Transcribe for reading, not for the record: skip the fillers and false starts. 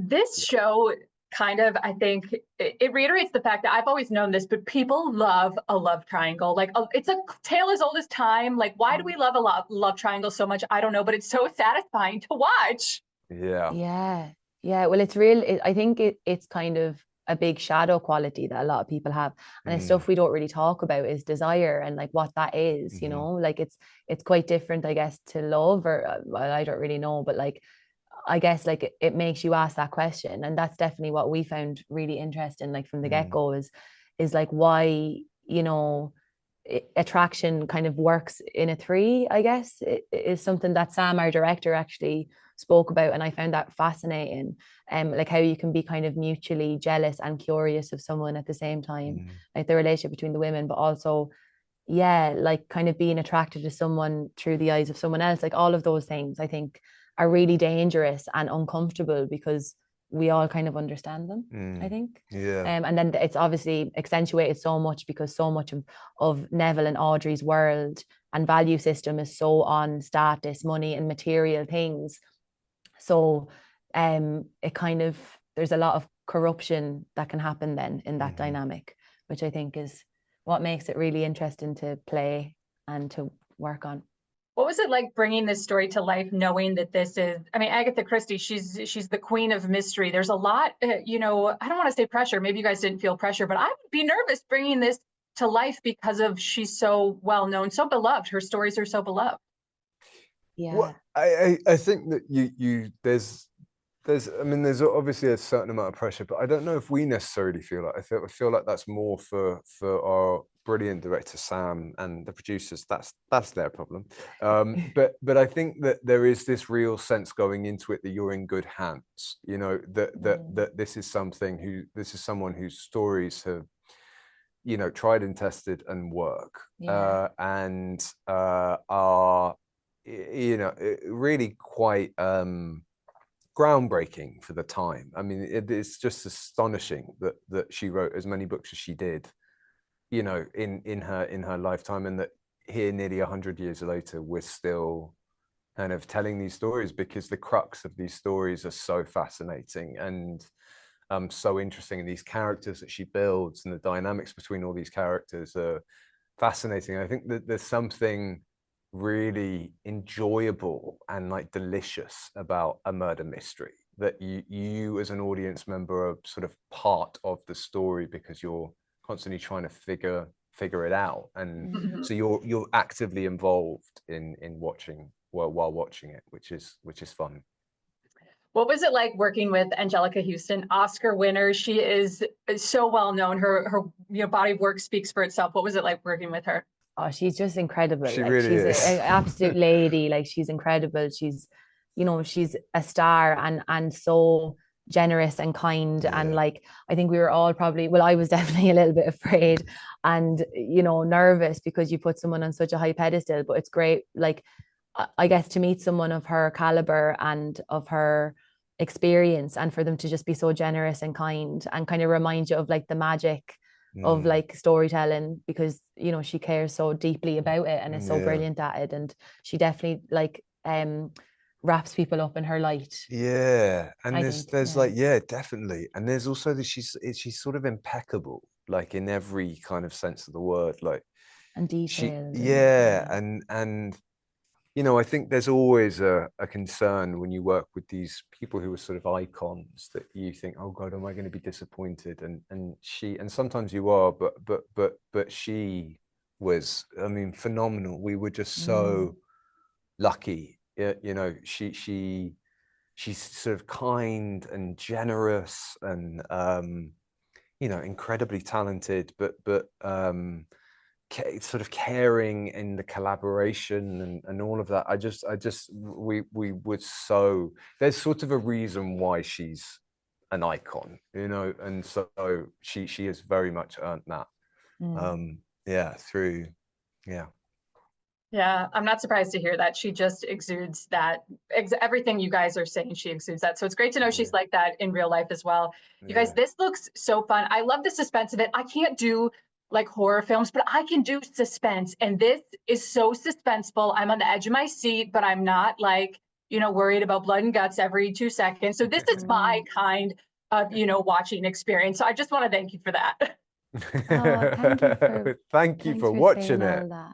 This show kind of, I think, it reiterates the fact that I've always known this, but people love a love triangle. Like, it's a tale as old as time. Like, why do we love a love triangle so much? I don't know, but it's so satisfying to watch. Yeah. Yeah. Yeah. Well, it's real. I think it's kind of a big shadow quality that a lot of people have. And it's Mm. stuff we don't really talk about is desire and like what that is, you Hmm. know, like it's quite different, I guess, to love or well, I don't really know, but like I guess like it makes you ask that question. And that's definitely what we found really interesting, like from the Mm. get-go is like why, you know, attraction kind of works in a three, I guess, it is something that Sam, our director, actually spoke about. And I found that fascinating. Like how you can be kind of mutually jealous and curious of someone at the same time, Mm. like the relationship between the women, but also, yeah, like kind of being attracted to someone through the eyes of someone else. Like all of those things, I think, are really dangerous and uncomfortable because we all kind of understand them, I Mm. think. Yeah. And then it's obviously accentuated so much because so much of Neville and Audrey's world and value system is so on status, money, and material things. So it kind of, there's a lot of corruption that can happen then in that Hmm. dynamic, which I think is what makes it really interesting to play and to work on. What was it like bringing this story to life, knowing that this is, I mean, Agatha Christie, she's the queen of mystery. There's a lot, I don't want to say pressure. Maybe you guys didn't feel pressure, but I would be nervous bringing this to life because of she's so well known, so beloved. Her stories are so beloved. Well, Yeah. I think that you there's I mean there's obviously a certain amount of pressure, but I don't know if we necessarily feel like I feel like that's more for our brilliant director Sam and the producers. That's their problem. But I think that there is this real sense going into it that you're in good hands. You know that this is someone whose stories have tried and tested and work Yeah. and are really quite groundbreaking for the time. I mean, it's just astonishing that she wrote as many books as she did, in her lifetime, and that here, nearly 100 years later, we're still kind of telling these stories because the crux of these stories are so fascinating and so interesting, and these characters that she builds and the dynamics between all these characters are fascinating. I think that there's something really enjoyable and like delicious about a murder mystery that you as an audience member are sort of part of the story because you're constantly trying to figure it out, and Mm. Mhm. so you're actively involved in watching while watching it, which is fun. What was it like working with Angelica Houston, Oscar winner? She is so well known. Her body of work speaks for itself. What was it like working with her? Oh, she's just incredible. She Like really she's is. a absolute lady. Like she's incredible. She's, you know, she's a star and so generous and kind. And Yeah. like I think we were all probably, well, I was definitely a little bit afraid and nervous because you put someone on such a high pedestal. But it's great, like I guess to meet someone of her caliber and of her experience and for them to just be so generous and kind of remind you of like the magic of Mm. like storytelling because she cares so deeply about it and is so Yeah. brilliant at it, and she definitely like wraps people up in her light, Yeah, and I there's think. there's Yeah. like, yeah, definitely, and there's also that she's sort of impeccable, like in every kind of sense of the word. Like And she, detailed and yeah, yeah. and I think there's always a concern when you work with these people who are sort of icons that you think, oh God, am I going to be disappointed? And sometimes you are, but she was, I mean, phenomenal. We were just Mm. so lucky. She's sort of kind and generous and incredibly talented, but sort of caring in the collaboration and all of that. We would so there's sort of a reason why she's an icon, and so she has very much earned that. Mm. Yeah, through yeah. Yeah, I'm not surprised to hear that. She just exudes that everything you guys are saying, she exudes that. So it's great to know Yeah, she's like that in real life as well. You guys, yeah. this looks so fun. I love the suspense of it. I can't do like horror films, but I can do suspense. And this is so suspenseful. I'm on the edge of my seat, but I'm not like you know, worried about blood and guts every 2 seconds. So this is my kind of, you know, watching experience. So I just want to thank you for that. Oh, thank you for Thank you thanks for for watching saying all it. that.